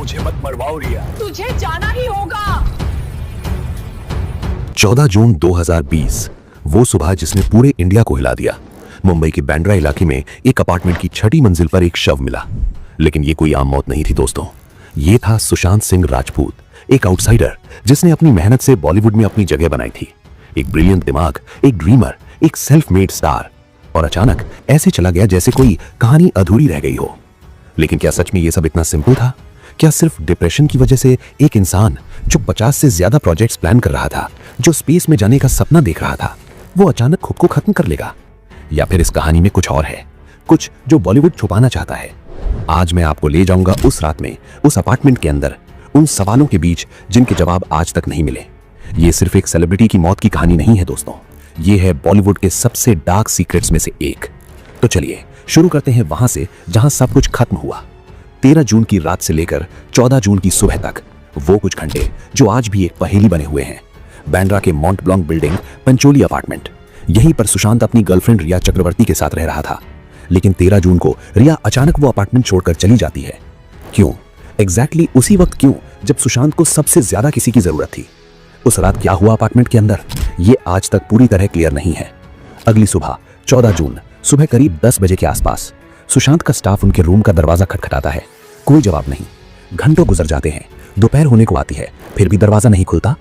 मुझे मत मरवाओ रिया। तुझे जाना ही होगा। 14 जून 2020 वो सुबह जिसने पूरे इंडिया को हिला दिया। मुंबई के बांद्रा इलाके में एक अपार्टमेंट की 6ठी मंजिल पर एक शव मिला। लेकिन ये कोई आम मौत नहीं थी दोस्तों, ये था सुशांत सिंह राजपूत, एक आउटसाइडर जिसने अपनी मेहनत से बॉलीवुड में अपनी जगह बनाई थी। एक ब्रिलियंट दिमाग, एक ड्रीमर, एक सेल्फ मेड स्टार, और अचानक ऐसे चला गया जैसे कोई कहानी अधूरी रह गई हो। लेकिन क्या सच में ये सब इतना सिंपल था? क्या सिर्फ डिप्रेशन की वजह से एक इंसान जो 50 से ज्यादा प्रोजेक्ट्स प्लान कर रहा था, जो स्पेस में जाने का सपना देख रहा था, वो अचानक खुद को खत्म कर लेगा? या फिर इस कहानी में कुछ और है, कुछ जो बॉलीवुड छुपाना चाहता है? आज मैं आपको ले जाऊंगा उस रात में, उस अपार्टमेंट के अंदर, उन सवालों के बीच जिनके जवाब आज तक नहीं मिले। ये सिर्फ एक सेलिब्रिटी की मौत की कहानी नहीं है दोस्तों, ये है बॉलीवुड के सबसे डार्क सीक्रेट्स में से एक। तो चलिए शुरू करते हैं वहां से जहां सब कुछ खत्म हुआ। 13 जून की रात से लेकर 14 जून की सुबह तक वो कुछ घंटे जो आज भी एक पहेली बने हुए हैं। बांद्रा के मॉन्ट ब्लॉन्क बिल्डिंग, पंचोली अपार्टमेंट, यहीं पर सुशांत अपनी गर्लफ्रेंड रिया चक्रवर्ती के साथ रह रहा था। लेकिन 13 जून को रिया अचानक वो अपार्टमेंट छोड़कर चली जाती है। क्यों? एग्जैक्टली उसी वक्त क्यों जब सुशांत को सबसे ज्यादा किसी की जरूरत थी? उस रात क्या हुआ अपार्टमेंट के अंदर, ये आज तक पूरी तरह क्लियर नहीं है। अगली सुबह 14 जून सुबह करीब 10 बजे के आसपास सुशांत का स्टाफ उनके रूम का दरवाजा खटखटाता है। कोई जवाब नहीं। घंटों गुजर जाते हैं, दोपहर होने को आती है, फिर भी दरवाजा नहीं खुलता।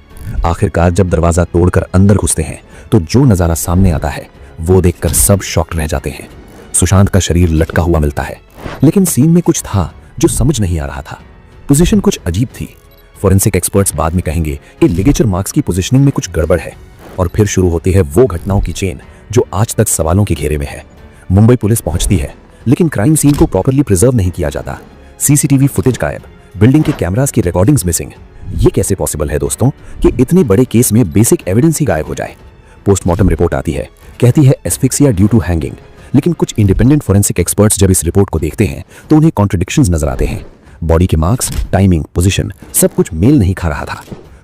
आखिरकार जब दरवाजा तोड़कर अंदर घुसते हैं तो जो नजारा सामने आता है वो देखकर सब शॉक्ड रह जाते हैं। सुशांत का शरीर लटका हुआ मिलता है, लेकिन सीन में कुछ था जो समझ नहीं आ रहा था। पोजीशन कुछ अजीब थी। फोरेंसिक एक्सपर्ट्स बाद में कहेंगे कि लिगेचर मार्क्स की पोजीशनिंग में कुछ गड़बड़ है। और फिर शुरू होती है वो घटनाओं की चेन जो आज तक सवालों के घेरे में है। मुंबई पुलिस पहुंचती है, लेकिन क्राइम सीन को प्रॉपर्ली प्रिजर्व नहीं किया जाता। सीसीटीवी फुटेज गायब, बिल्डिंग के कैमरास की रिकॉर्डिंग्स मिसिंग। ये कैसे पॉसिबल है दोस्तों कि इतने बड़े केस में बेसिक एविडेंस ही गायब हो जाए? पोस्टमार्टम रिपोर्ट आती है, कहती है एस्फिक्सिया ड्यू टू हैंगिंग। लेकिन कुछ इंडिपेंडेंट फोरेंसिक एक्सपर्ट्स जब इस रिपोर्ट को देखते हैं तो उन्हें कॉन्ट्रडिक्शंस नजर आते हैं। बॉडी के मार्क्स, टाइमिंग, पोजीशन सब कुछ मेल नहीं खा रहा था।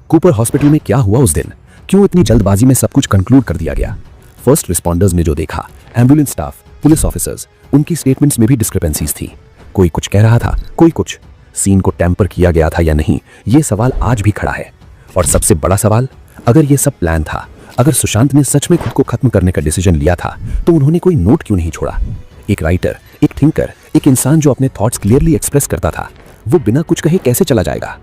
कूपर हॉस्पिटल में क्या हुआ उस दिन? क्यों इतनी जल्दबाजी में सब कुछ कंक्लूड कर दिया गया? फर्स्ट रिस्पॉन्डर्स ने जो देखा, एम्बुलेंस स्टाफ, पुलिस ऑफिसर्स, उनकी स्टेटमेंट्स में भी डिस्क्रिपेंसीज थी। कोई कुछ कह रहा था, कोई कुछ। सीन को टेम्पर किया गया था या नहीं, ये सवाल आज भी खड़ा है। और सबसे बड़ा सवाल, अगर ये सब प्लान था, अगर सुशांत ने सच में खुद को खत्म करने का डिसीजन लिया था, तो उन्होंने कोई नोट क्यों नहीं छोड़ा? एक राइटर, एक थिंकर, एक इंसान जो अपने थॉट्स क्लियरली एक्सप्रेस करता था, वो बिना कुछ कहे कैसे चला जाएगा?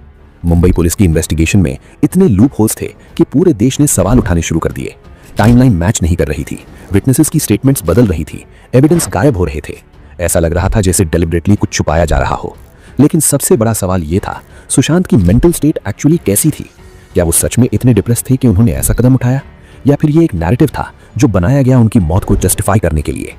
मुंबई पुलिस की इन्वेस्टिगेशन में इतने लूप होल्स थे कि पूरे देश ने सवाल उठाने शुरू कर दिए। टाइमलाइन मैच नहीं कर रही थी, विटनेसेस की स्टेटमेंट्स बदल रही थी, एविडेंस गायब हो रहे थे। ऐसा लग रहा था जैसे डेलिबरेटली कुछ छुपाया जा रहा हो। लेकिन सबसे बड़ा सवाल ये था, सुशांत की मेंटल स्टेट एक्चुअली कैसी थी? क्या वो सच में इतने डिप्रेस थे कि उन्होंने ऐसा कदम उठाया, या फिर ये एक नैरेटिव था जो बनाया गया उनकी मौत को जस्टिफाई करने के लिए?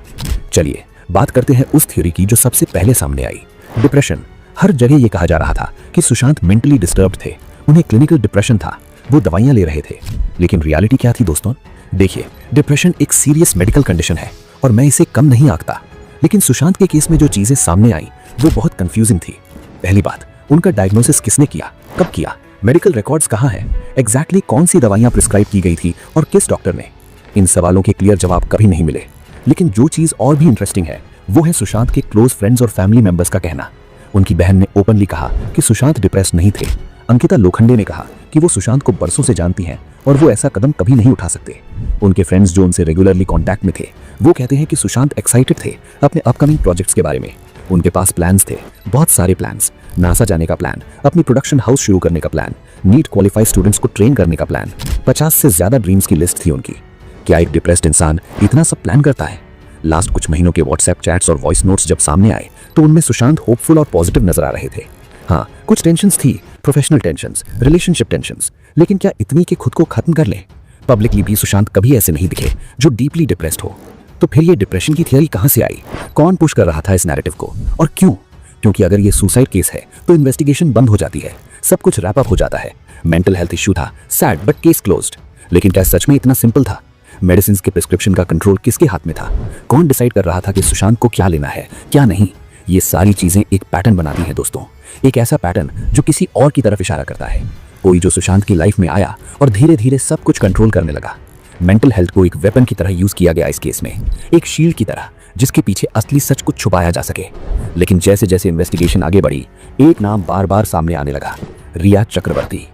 चलिए बात करते हैं उस थ्योरी की जो सबसे पहले सामने आई, डिप्रेशन। हर जगह ये कहा जा रहा था कि सुशांत मेंटली डिस्टर्ब्ड थे, उन्हें क्लिनिकल डिप्रेशन था, वो दवाइयां ले रहे थे। लेकिन रियलिटी क्या थी दोस्तों? देखिए, डिप्रेशन एक सीरियस मेडिकल कंडीशन है और मैं इसे कम नहीं आंकता। लेकिन सुशांत के केस में जो चीजें सामने आई वो बहुत कंफ्यूजिंग थी। पहली बात, उनका डायग्नोसिस किसने किया, कब किया, मेडिकल रिकॉर्ड्स कहाँ हैं, एग्जैक्टली कौन सी दवाइयां प्रिस्क्राइब की गई थी और किस डॉक्टर ने? इन सवालों के क्लियर जवाब कभी नहीं मिले। लेकिन जो चीज और भी इंटरेस्टिंग है वो है सुशांत के क्लोज फ्रेंड्स और फैमिली मेंबर्स का कहना। उनकी बहन ने ओपनली कहा कि सुशांत डिप्रेस नहीं थे। अंकिता लोखंडे ने कहा कि वो सुशांत को बरसों से जानती हैं और वो ऐसा कदम कभी नहीं उठा सकते। उनके फ्रेंड्स जो उनसे रेगुलरली कांटेक्ट में थे, वो कहते हैं कि सुशांत एक्साइटेड थे अपने अपकमिंग प्रोजेक्ट्स के बारे में। उनके पास प्लान्स थे, बहुत सारे प्लान्स, नासा जाने का प्लान, अपनी प्रोडक्शन हाउस शुरू करने का प्लान, नीट क्वालिफाइड स्टूडेंट्स को ट्रेन करने का प्लान। 50 से ज्यादा ड्रीम्स की लिस्ट थी उनकी। क्या एक डिप्रेस्ड इंसान इतना सब प्लान करता है? लास्ट कुछ महीनों के व्हाट्सएप चैट्स और वॉइस नोट्स जब सामने आए तो उनमें सुशांत होपफुल और पॉजिटिव नजर आ रहे थे। हाँ, कुछ टेंशंस थी, प्रोफेशनल टेंशंस, रिलेशनशिप टेंशंस, लेकिन क्या इतनी कि खुद को खत्म कर ले? पब्लिकली भी सुशांत कभी ऐसे नहीं दिखे जो डीपली डिप्रेस्ड हो। तो फिर ये डिप्रेशन की थियरी कहां से आई? कौन पुश कर रहा था इस नैरेटिव को और क्यों? क्योंकि अगर ये सुसाइड केस है तो इन्वेस्टिगेशन बंद हो जाती है, सब कुछ रैप अप हो जाता है। मेंटल हेल्थ इश्यू था, सैड बट केस क्लोज्ड। लेकिन क्या सच में इतना सिंपल था? मेडिसिन के प्रिस्क्रिप्शन का कंट्रोल किसके हाथ में था? कौन डिसाइड कर रहा था कि सुशांत को क्या लेना है, क्या नहीं? ये सारी चीजें एक पैटर्न बनाती हैं दोस्तों, एक ऐसा पैटर्न जो किसी और की तरफ इशारा करता है। कोई जो सुशांत की लाइफ में आया और धीरे धीरे सब कुछ कंट्रोल करने लगा। मेंटल हेल्थ को एक वेपन की तरह यूज किया गया इस केस में, एक शील्ड की तरह जिसके पीछे असली सच को छुपाया जा सके। लेकिन जैसे जैसे इन्वेस्टिगेशन आगे बढ़ी, एक नाम बार बार सामने आने लगा, रिया चक्रवर्ती।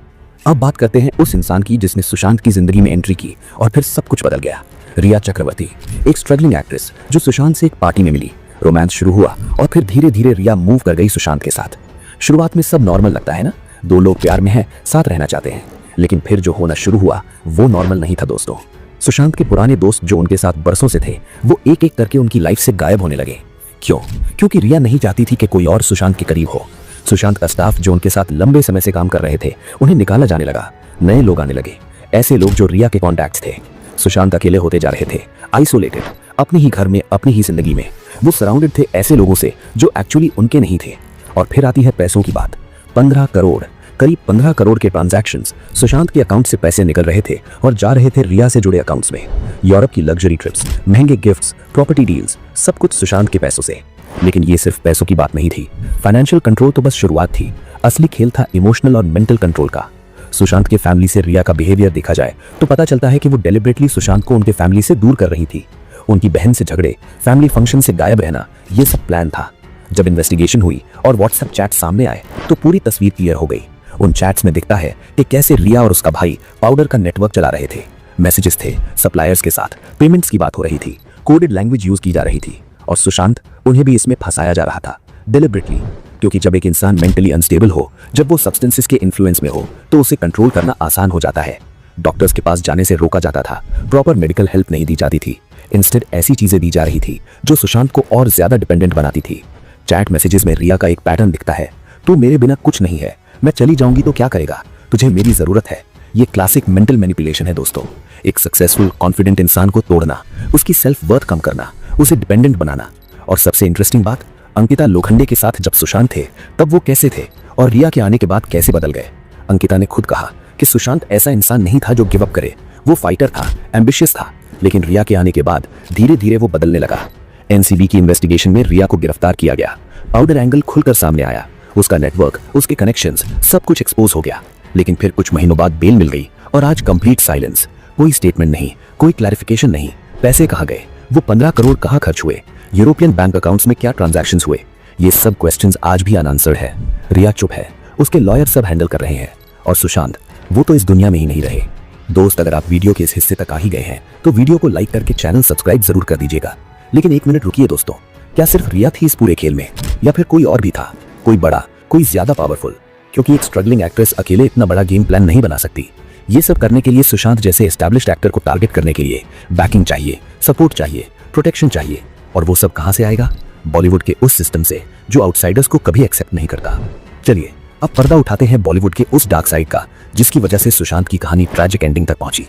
अब बात करते हैं उस इंसान की जिसने सुशांत की जिंदगी में एंट्री की और फिर सब कुछ बदल गया। रिया चक्रवर्ती, एक स्ट्रगलिंग एक्ट्रेस जो सुशांत से एक पार्टी में मिली, रोमांस शुरू हुआ और फिर धीरे धीरे रिया मूव कर गई सुशांत के साथ। शुरुआत में सब नॉर्मल लगता है ना, दो लोग प्यार में हैं, साथ रहना चाहते हैं, लेकिन फिर जो होना शुरू हुआ वो नॉर्मल नहीं था दोस्तों। सुशांत के पुराने दोस्त जो उनके साथ बरसों से थे, वो एक एक करके उनकी लाइफ से गायब होने लगे। क्यों? क्योंकि रिया नहीं चाहती थी कि कोई और सुशांत के करीब हो। सुशांत का स्टाफ जो उनके साथ लंबे समय से काम कर रहे थे, उन्हें निकाला जाने लगा, नए लोग आने लगे, ऐसे लोग जो रिया के कॉन्टैक्ट्स थे। सुशांत अकेले होते जा रहे थे, आइसोलेटेड, अपने ही घर में, अपनी ही जिंदगी में। वो सराउंडेड थे ऐसे लोगों से जो एक्चुअली उनके नहीं थे। और फिर आती है पैसों की बात। 15 करोड़, करीब 15 करोड़ के ट्रांजैक्शंस सुशांत के अकाउंट से पैसे निकल रहे थे और जा रहे थे रिया से जुड़े अकाउंट्स में। यूरोप की लग्जरी ट्रिप्स, महंगे गिफ्ट्स, प्रॉपर्टी डील्स, सब कुछ सुशांत के पैसों से। लेकिन ये सिर्फ पैसों की बात नहीं थी। फाइनेंशियल कंट्रोल तो बस शुरुआत थी, असली खेल था इमोशनल और मेंटल कंट्रोल का। सुशांत के फैमिली से रिया का बिहेवियर देखा जाए तो पता चलता है कि वो डेलिबरेटली सुशांत को उनके फैमिली से दूर कर रही थी। उनकी बहन से झगड़े, फैमिली फंक्शन से गायब रहना, ये सब प्लान था। जब इन्वेस्टिगेशन हुई और व्हाट्सएप चैट सामने आए तो पूरी तस्वीर क्लियर हो गई। उन चैट्स में दिखता है कि कैसे रिया और उसका भाई पाउडर का नेटवर्क चला रहे थे। मैसेजेस थे, सप्लायर्स के साथ पेमेंट्स की बात हो रही थी, कोडेड लैंग्वेज यूज की जा रही थी और सुशांत, उन्हें भी इसमें फंसाया जा रहा था डेलिबरेटली। क्योंकि जब एक इंसान मेंटली अनस्टेबल हो, जब वो सब्सटेंसेस के इन्फ्लुएंस में हो, तो उसे कंट्रोल करना आसान हो जाता है। डॉक्टर्स के पास जाने से रोका जाता था, प्रॉपर मेडिकल हेल्प नहीं दी जाती थी। इंस्टेड ऐसी चीजें दी जा रही थी जो सुशांत को और ज्यादा डिपेंडेंट बनाती थी। चैट मैसेजेस में रिया का एक पैटर्न दिखता है, तू मेरे बिना कुछ नहीं है, मैं चली जाऊंगी तो क्या करेगा, तुझे मेरी जरूरत है। ये क्लासिक मेंटल मैनिपुलेशन है दोस्तों। एक सक्सेसफुल कॉन्फिडेंट इंसान को तोड़ना, उसकी सेल्फ वर्थ कम करना, उसे डिपेंडेंट बनाना। और सबसे इंटरेस्टिंग बात, अंकिता लोखंडे के साथ जब सुशांत थे तब वो कैसे थे और रिया के आने के बाद कैसे बदल गए। अंकिता ने खुद कहा कि सुशांत ऐसा इंसान नहीं था जो गिव अप करे, वो फाइटर था, एम्बिशियस था। लेकिन रिया के आने के बाद धीरे धीरे वो बदलने लगा। एनसीबी की इन्वेस्टिगेशन में रिया को गिरफ्तार किया गया। पाउडर एंगल खुलकर सामने आया, उसका नेटवर्क, उसके कनेक्शंस, सब कुछ एक्सपोज हो गया। लेकिन फिर कुछ महीनों बाद बेल मिल गई और आज कंप्लीट साइलेंस। कोई स्टेटमेंट नहीं, कोई क्लैरिफिकेशन नहीं। पैसे कहाँ गए, वो 15 करोड़ कहाँ खर्च हुए, यूरोपियन बैंक अकाउंट्स में क्या ट्रांजैक्शंस हुए, ये सब क्वेश्चंस आज भी अनआंसर्ड है। रिया चुप है, उसके लॉयर सब हैंडल कर रहे हैं और सुशांत, वो तो इस दुनिया में ही नहीं रहे। दोस्त, अगर आप वीडियो के इस हिस्से तक आ ही गए हैं तो वीडियो को लाइक करके चैनल सब्सक्राइब जरूर कर दीजिएगा। लेकिन एक मिनट रुकिए दोस्तों, क्या सिर्फ रिया थी इस पूरे खेल में या फिर कोई और भी था, कोई बड़ा, कोई ज्यादा पावरफुल? क्योंकि एक स्ट्रगलिंग एक्ट्रेस अकेले इतना बड़ा गेम प्लान नहीं बना सकती। ये सब करने के लिए सुशांत जैसे एस्टैब्लिश्ड एक्टर को टारगेट करने के लिए बैकिंग चाहिए, सपोर्ट चाहिए, प्रोटेक्शन चाहिए। और वो सब कहां से आएगा? बॉलीवुड के उस सिस्टम से जो आउटसाइडर्स को कभी एक्सेप्ट नहीं करता। चलिए अब पर्दा उठाते हैं बॉलीवुड के उस डार्क साइड का, जिसकी वजह से सुशांत की कहानी ट्रैजिक एंडिंग तक पहुंची।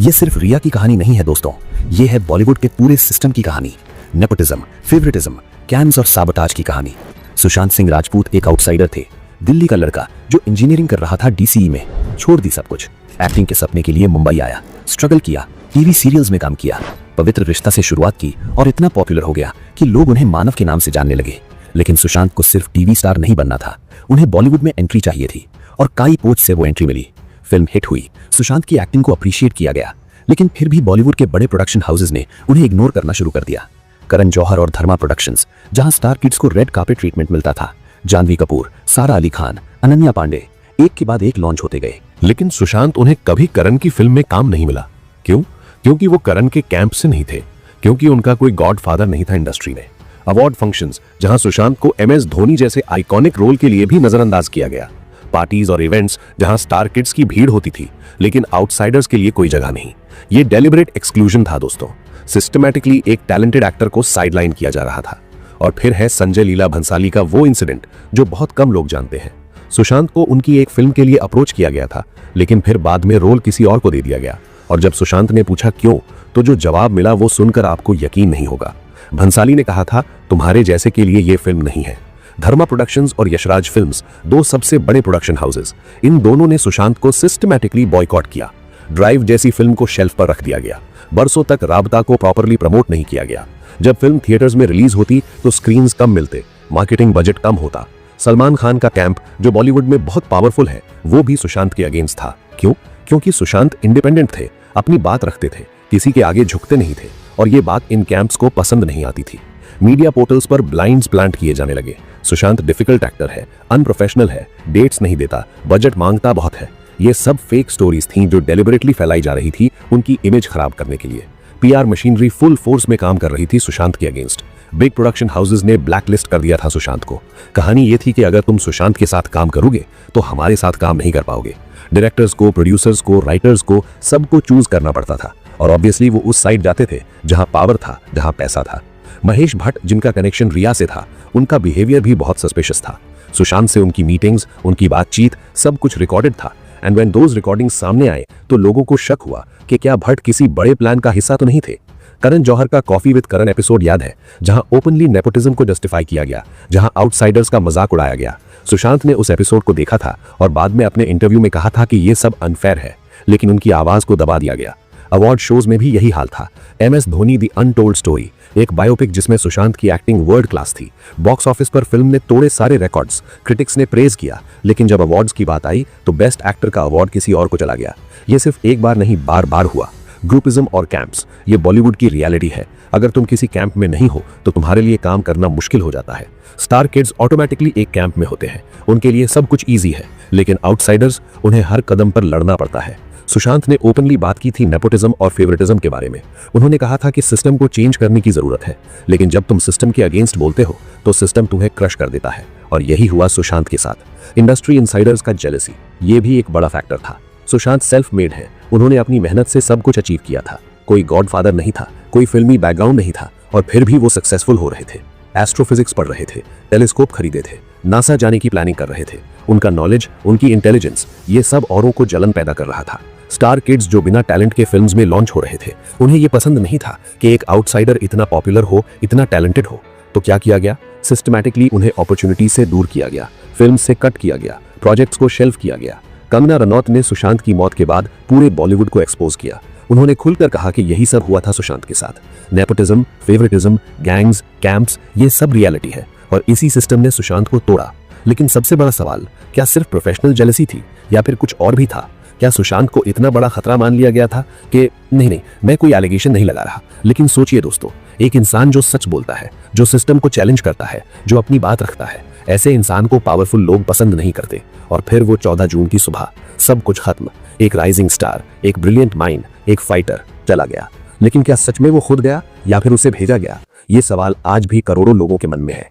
ये सिर्फ रिया की कहानी नहीं है दोस्तों, ये है बॉलीवुड के पूरे सिस्टम की कहानी। नेपोटिज्म, फेवरेटिज्म, कैम्स और साबोटाज की कहानी। सुशांत सिंह राजपूत एक आउटसाइडर थे, दिल्ली का लड़का जो इंजीनियरिंग कर रहा था डीसीई में। छोड़ दी सब कुछ, एक्टिंग के सपने के लिए मुंबई आया, स्ट्रगल किया, टीवी सीरियल्स में काम किया, पवित्र रिश्ता से शुरुआत की और इतना पॉपुलर हो गया कि लोग उन्हें मानव के नाम से जानने लगे। लेकिन सुशांत को सिर्फ टीवी स्टार नहीं बनना था, उन्हें बॉलीवुड में एंट्री चाहिए थी और काई पोच से वो एंट्री मिली। फिल्म हिट हुई, सुशांत की एक्टिंग को अप्रिशिएट किया गया। लेकिन फिर भी बॉलीवुड के बड़े प्रोडक्शन हाउसेज ने उन्हें इग्नोर करना शुरू कर दिया। करण जौहर और धर्मा प्रोडक्शंस, जहां स्टार किड्स को रेड कार्पेट ट्रीटमेंट मिलता था, जानवी कपूर, सारा अली खान, अनन्या पांडे, एक के बाद एक लॉन्च होते गए। लेकिन सुशांत, उन्हें कभी करण की फिल्म में काम नहीं मिला। क्यों? क्योंकि वो करण के कैंप से नहीं थे, क्योंकि उनका कोई गॉडफादर नहीं था इंडस्ट्री में। अवार्ड फंक्शंस, जहां सुशांत को MS धोनी जैसे आइकॉनिक रोल के लिए भी नजरअंदाज किया गया। पार्टीज और इवेंट्स, जहां स्टार किड्स की भीड़ होती थी, लेकिन आउटसाइडर्स के लिए कोई जगह नहीं। ये डेलिबरेट एक्सक्लूजन था दोस्तों। सिस्टमैटिकली एक टैलेंटेड एक्टर को साइडलाइन किया जा रहा था। और फिर है संजय लीला भंसाली का वो इंसिडेंट जो बहुत कम लोग जानते हैं। सुशांत को उनकी एक फिल्म के लिए अप्रोच किया गया था, लेकिन फिर बाद में रोल किसी और को दे दिया गया। और जब सुशांत ने पूछा क्यों, तो जो जवाब मिला वो सुनकर आपको यकीन नहीं होगा। भंसाली ने कहा था, तुम्हारे जैसे के लिए ये फिल्म नहीं है। धर्मा प्रोडक्शंस और यशराज फिल्म्स, दो सबसे बड़े प्रोडक्शन हाउसेस, इन दोनों ने सुशांत को सिस्टमैटिकली बॉयकॉट किया। ड्राइव जैसी फिल्म को शेल्फ पर रख दिया गया। बरसों तक राबता को प्रॉपरली प्रमोट नहीं किया गया। जब फिल्म थिएटर्स में रिलीज होती तो स्क्रीन्स कम मिलते, मार्केटिंग बजट कम होता। सलमान खान का कैंप, जो बॉलीवुड में बहुत पावरफुल है, वो भी सुशांत के अगेंस्ट था। क्यों? क्योंकि सुशांत इंडिपेंडेंट थे, अपनी बात रखते थे, किसी के आगे झुकते नहीं थे और ये बात इन कैंप्स को पसंद नहीं आती थी। मीडिया पोर्टल्स पर ब्लाइंड्स प्लांट किए जाने लगे। सुशांत डिफिकल्ट एक्टर है, अनप्रोफेशनल है, डेट्स नहीं देता, बजट मांगता बहुत है। ये सब फेक स्टोरीज थीं जो डेलिबरेटली फैलाई जा रही थी उनकी इमेज खराब करने के लिए। पीआर मशीनरी फुल फोर्स में काम कर रही थी सुशांत के अगेंस्ट। बिग प्रोडक्शन हाउसेज ने ब्लैकलिस्ट कर दिया था सुशांत को। कहानी ये थी कि अगर तुम सुशांत के साथ काम करोगे तो हमारे साथ काम नहीं कर पाओगे। डायरेक्टर्स को, प्रोड्यूसर्स को, राइटर्स को, सबको चूज करना पड़ता था और ऑब्वियसली वो उस साइड जाते थे जहां पावर था, जहां पैसा था। महेश भट्ट, जिनका कनेक्शन रिया से था, उनका बिहेवियर भी बहुत सस्पिशियस था। सुशांत से उनकी मीटिंग्स, उनकी बातचीत, सब कुछ रिकॉर्डेड था। एंड व्हेन दोज रिकॉर्डिंग्स सामने आए तो लोगों को शक हुआ कि क्या भट्ट किसी बड़े प्लान का हिस्सा तो नहीं थे। करण जौहर का कॉफी विद करण एपिसोड याद है, जहां ओपनली नेपोटिज्म को जस्टिफाई किया गया, जहां आउटसाइडर्स का मजाक उड़ाया गया। सुशांत ने उस एपिसोड को देखा था और बाद में अपने इंटरव्यू में कहा था कि ये सब अनफेयर है, लेकिन उनकी आवाज को दबा दिया गया। अवार्ड शोज में भी यही हाल था। MS Dhoni the untold story, एक बायोपिक जिसमें सुशांत की एक्टिंग वर्ल्ड क्लास थी। बॉक्स ऑफिस पर फिल्म ने तोड़े सारे रिकॉर्ड्स, क्रिटिक्स ने प्रेज किया, लेकिन जब अवार्ड्स की बात आई तो बेस्ट एक्टर का अवार्ड किसी और को चला गया। ये सिर्फ एक बार नहीं, बार बार हुआ। ग्रुपिज्म और कैंप्स, ये बॉलीवुड की रियलिटी है। अगर तुम किसी कैंप में नहीं हो तो तुम्हारे लिए काम करना मुश्किल हो जाता है। स्टार किड्स ऑटोमेटिकली एक कैंप में होते हैं, उनके लिए सब कुछ ईजी है, लेकिन आउटसाइडर्स, उन्हें हर कदम पर लड़ना पड़ता है। सुशांत ने ओपनली बात की थी नेपोटिज्म और फेवरेटिज्म के बारे में। उन्होंने कहा था कि सिस्टम को चेंज करने की जरूरत है, लेकिन जब तुम सिस्टम के अगेंस्ट बोलते हो तो सिस्टम तुम्हें क्रश कर देता है, और यही हुआ सुशांत के साथ। इंडस्ट्री इनसाइडर्स का जेलसी, ये भी एक बड़ा फैक्टर था। सुशांत सेल्फ मेड है, उन्होंने अपनी मेहनत से सब कुछ अचीव किया था। कोई गॉडफादर नहीं था, कोई फिल्मी बैकग्राउंड नहीं था, और फिर भी वो सक्सेसफुल हो रहे थे। एस्ट्रोफिजिक्स पढ़ रहे थे, टेलीस्कोप खरीदे थे, नासा जाने की प्लानिंग कर रहे थे। उनका नॉलेज, उनकी इंटेलिजेंस, ये सब औरों को जलन पैदा कर रहा था। स्टार किड्स जो बिना टैलेंट के फिल्म्स में लॉन्च हो रहे थे, उन्हें ये पसंद नहीं था कि एक आउटसाइडर इतना पॉपुलर हो, इतना टैलेंटेड हो। तो क्या किया गया? सिस्टमैटिकली उन्हें अपॉर्चुनिटी से दूर किया गया, फिल्म से कट किया गया, प्रोजेक्ट्स को शेल्फ किया गया। कंगना रनौत ने सुशांत की मौत के बाद पूरे बॉलीवुड को एक्सपोज किया। उन्होंने खुलकर कहा कि यही सब हुआ था सुशांत के साथ। नेपोटिज्म, फेवरेटिज्म, गैंग्स, कैंप्स, ये सब रियलिटी है और इसी सिस्टम ने सुशांत को तोड़ा। लेकिन सबसे बड़ा सवाल, क्या सिर्फ प्रोफेशनल जेलसी थी या फिर कुछ और भी था? क्या सुशांत को इतना बड़ा खतरा मान लिया गया था कि नहीं, मैं कोई एलिगेशन नहीं लगा रहा, लेकिन सोचिए दोस्तों, एक इंसान जो सच बोलता है, जो सिस्टम को चैलेंज करता है, जो अपनी बात रखता है, ऐसे इंसान को पावरफुल लोग पसंद नहीं करते। और फिर वो 14 जून की सुबह सब कुछ खत्म। एक राइजिंग स्टार, एक ब्रिलियंट माइंड, एक फाइटर चला गया। लेकिन क्या सच में वो खुद गया या फिर उसे भेजा गया? ये सवाल आज भी करोड़ों लोगों के मन में है।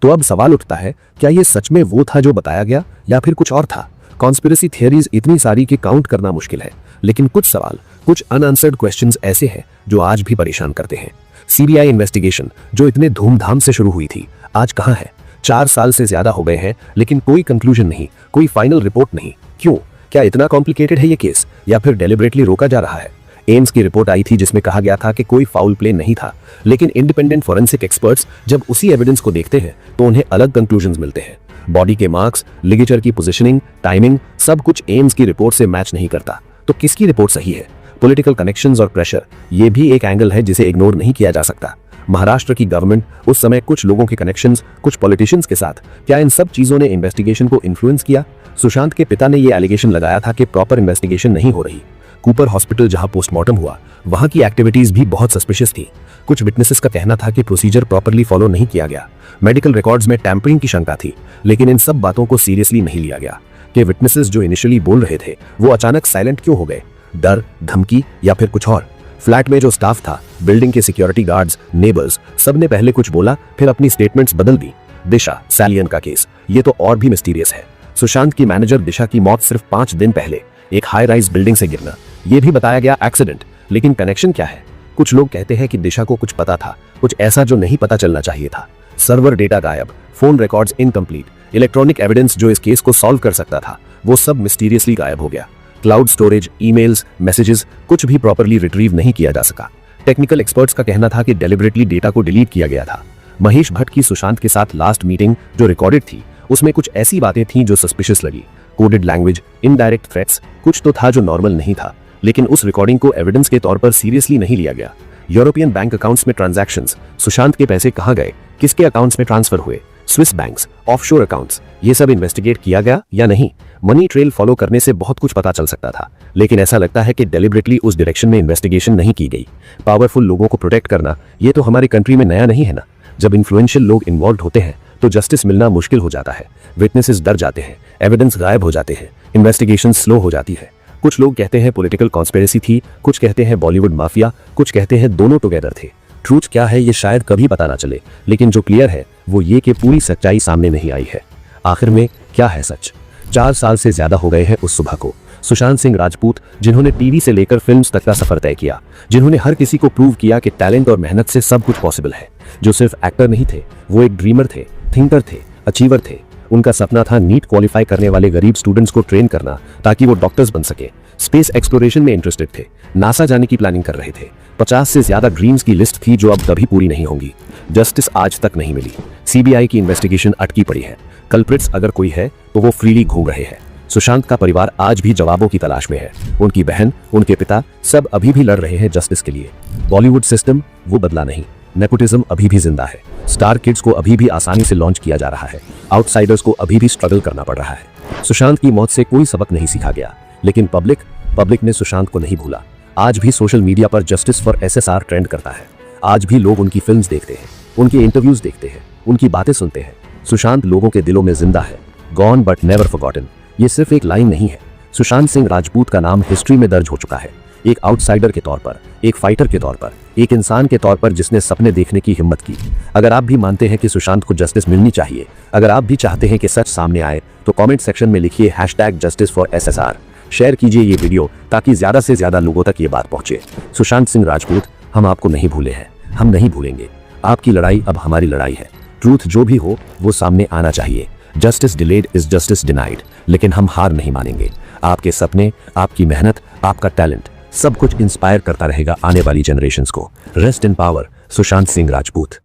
तो अब सवाल उठता है, क्या ये सच में वो था जो बताया गया या फिर कुछ और था? कॉन्स्पिरेसी थियरीज इतनी सारी कि काउंट करना मुश्किल है, लेकिन कुछ सवाल, कुछ अनआंसर्ड क्वेश्चंस ऐसे हैं जो आज भी परेशान करते हैं। सीबीआई इन्वेस्टिगेशन जो इतने धूमधाम से शुरू हुई थी, आज कहां है? 4 साल से ज्यादा हो गए हैं, लेकिन कोई कंक्लूजन नहीं, कोई फाइनल रिपोर्ट नहीं। क्यों? क्या इतना कॉम्प्लिकेटेड है ये केस या फिर डेलिबरेटली रोका जा रहा है? एम्स की रिपोर्ट आई थी जिसमें कहा गया था कि कोई फाउल प्ले नहीं था, लेकिन इंडिपेंडेंट फोरेंसिक एक्सपर्ट्स जब उसी एविडेंस को देखते हैं तो उन्हें अलग कंक्लूजन्स मिलते हैं। बॉडी के मार्क्स, लिगेचर की पोजीशनिंग, टाइमिंग, सब कुछ एम्स की रिपोर्ट से मैच नहीं करता। तो किसकी रिपोर्ट सही है? पॉलिटिकल कनेक्शंस और प्रेशर, ये भी एक एंगल है जिसे इग्नोर नहीं किया जा सकता। महाराष्ट्र की गवर्नमेंट, उस समय कुछ लोगों के कनेक्शंस, कुछ पॉलिटिशियंस के साथ, क्या इन सब चीजों ने इन्वेस्टिगेशन को इन्फ्लुएंस किया? सुशांत के पिता ने यह एलिगेशन लगाया था कि प्रॉपर इन्वेस्टिगेशन नहीं हो रही। कूपर हॉस्पिटल जहां पोस्टमार्टम हुआ, वहां की एक्टिविटीज भी बहुत सस्पिशियस थी। कुछ विटनेसेस का कहना था कि प्रोसीजर प्रॉपरली फॉलो नहीं किया गया। मेडिकल रिकॉर्ड्स में टैंपरिंग की शंका थी, लेकिन इन सब बातों को सीरियसली नहीं लिया गया। कि विटनेसेस जो इनिशियली बोल रहे थे वो अचानक साइलेंट क्यों हो गए? डर, धमकी या फिर कुछ और? फ्लैट में जो स्टाफ था, बिल्डिंग के सिक्योरिटी गार्ड्स, नेबर्स, सबने पहले कुछ बोला, फिर अपनी स्टेटमेंट्स बदल दी। दिशा सैलियन का केस, ये तो और भी मिस्टीरियस है। सुशांत की मैनेजर दिशा की मौत सिर्फ 5 दिन पहले, एक हाई राइज बिल्डिंग से गिरना, ये भी बताया गया एक्सीडेंट, लेकिन कनेक्शन क्या है? कुछ लोग कहते हैं कि दिशा को कुछ पता था, कुछ ऐसा जो नहीं पता चलना चाहिए था। सर्वर डेटा गायब, phone records incomplete, electronic evidence जो इस केस को सॉल्व कर सकता था, वो सब मिस्टीरियसली गायब हो गया। क्लाउड स्टोरेज, ईमेल्स, मैसेजेस, कुछ भी प्रॉपर्ली रिट्रीव नहीं किया जा सका। टेक्निकल एक्सपर्ट्स का कहना था कि डेलिबरेटली डेटा को डिलीट किया गया था। महेश भट्ट की सुशांत के साथ लास्ट मीटिंग जो रिकॉर्डेड थी, उसमें कुछ ऐसी बातें थीं जो सस्पिशियस लगी। कोडेड लैंग्वेज, इनडायरेक्ट थ्रेट्स, कुछ तो था जो नॉर्मल नहीं था, लेकिन उस रिकॉर्डिंग को एविडेंस के तौर पर सीरियसली नहीं लिया गया। यूरोपियन बैंक अकाउंट्स में ट्रांजैक्शंस, सुशांत के पैसे कहां गए, किसके अकाउंट्स में ट्रांसफर हुए, स्विस बैंक्स, ऑफशोर अकाउंट्स, ये सब इन्वेस्टिगेट किया गया या नहीं? मनी ट्रेल फॉलो करने से बहुत कुछ पता चल सकता था, लेकिन ऐसा लगता है कि डेलिबरेटली उस डायरेक्शन में इन्वेस्टिगेशन नहीं की गई। पावरफुल लोगों को प्रोटेक्ट करना, ये तो हमारी कंट्री में नया नहीं है ना। जब इन्फ्लुएंशियल लोग इन्वॉल्व होते हैं तो जस्टिस मिलना मुश्किल हो जाता है। विटनेसेस डर जाते हैं, एविडेंस गायब हो जाते हैं, इन्वेस्टिगेशन स्लो हो जाती है। कुछ लोग कहते हैं पॉलिटिकल कॉन्स्पिरेसी थी, कुछ कहते हैं बॉलीवुड माफिया, कुछ कहते हैं दोनों टुगेदर थे। ट्रूथ क्या है ये शायद कभी पता ना चले, लेकिन जो क्लियर है वो ये कि पूरी सच्चाई सामने नहीं आई है। आखिर में क्या है सच? 4 साल से ज्यादा हो गए हैं उस सुबह को। सुशांत सिंह राजपूत, जिन्होंने टीवी से लेकर फिल्म्स तक का सफर तय किया, जिन्होंने हर किसी को प्रूव किया कि टैलेंट और मेहनत से सब कुछ पॉसिबल है, जो सिर्फ एक्टर नहीं थे, वो एक ड्रीमर थे, थिंकर थे, अचीवर थे। उनका सपना था नीट क्वालिफाई करने वाले गरीब स्टूडेंट्स को ट्रेन करना ताकि वो डॉक्टर्स बन सके। स्पेस एक्सप्लोरेशन में इंटरेस्टेड थे, नासा जाने की प्लानिंग कर रहे थे। 50 से ज्यादा ड्रीम्स की लिस्ट थी जो अब कभी पूरी नहीं होंगी। जस्टिस आज तक नहीं मिली। सीबीआई की इन्वेस्टिगेशन अटकी पड़ी है। कल्प्रिट्स अगर कोई है तो वो फ्रीली घूम रहे हैं। सुशांत का परिवार आज भी जवाबों की तलाश में है। उनकी बहन, उनके पिता सब अभी भी लड़ रहे हैं जस्टिस के लिए। बॉलीवुड सिस्टम वो बदला नहीं। नेपोटिज्म अभी भी जिंदा है। स्टार किड्स को अभी भी आसानी से लॉन्च किया जा रहा है। आउटसाइडर्स को अभी भी स्ट्रगल करना पड़ रहा है। सुशांत की मौत से कोई सबक नहीं सीखा गया, लेकिन पब्लिक ने सुशांत को नहीं भूला। आज भी सोशल मीडिया पर जस्टिस फॉर एसएसआर ट्रेंड करता है। आज भी लोग उनकी फिल्म्स देखते हैं, उनके इंटरव्यूज देखते हैं, उनकी बातें सुनते हैं। सुशांत लोगों के दिलों में जिंदा है। गॉन बट नेवर फॉरगॉटन, ये सिर्फ एक लाइन नहीं है। सुशांत सिंह राजपूत का नाम हिस्ट्री में दर्ज हो चुका है। एक आउटसाइडर के तौर पर, एक फाइटर के तौर पर, एक इंसान के तौर पर जिसने सपने देखने की हिम्मत की। अगर आप भी मानते हैं कि सुशांत को जस्टिस मिलनी चाहिए, अगर आप भी चाहते हैं कि सच सामने आए, तो कमेंट सेक्शन में लिखिए #JusticeForSSR। शेयर कीजिए ये वीडियो ताकि ज्यादा से ज्यादा लोगों तक ये बात पहुंचे। सुशांत सिंह राजपूत, हम आपको नहीं भूले हैं, हम नहीं भूलेंगे। आपकी लड़ाई अब हमारी लड़ाई है। ट्रूथ जो भी हो वो सामने आना चाहिए। Justice delayed is justice denied, लेकिन हम हार नहीं मानेंगे। आपके सपने, आपकी मेहनत, आपका टैलेंट सब कुछ इंस्पायर करता रहेगा आने वाली जनरेशंस को। Rest in power Sushant Singh Rajput.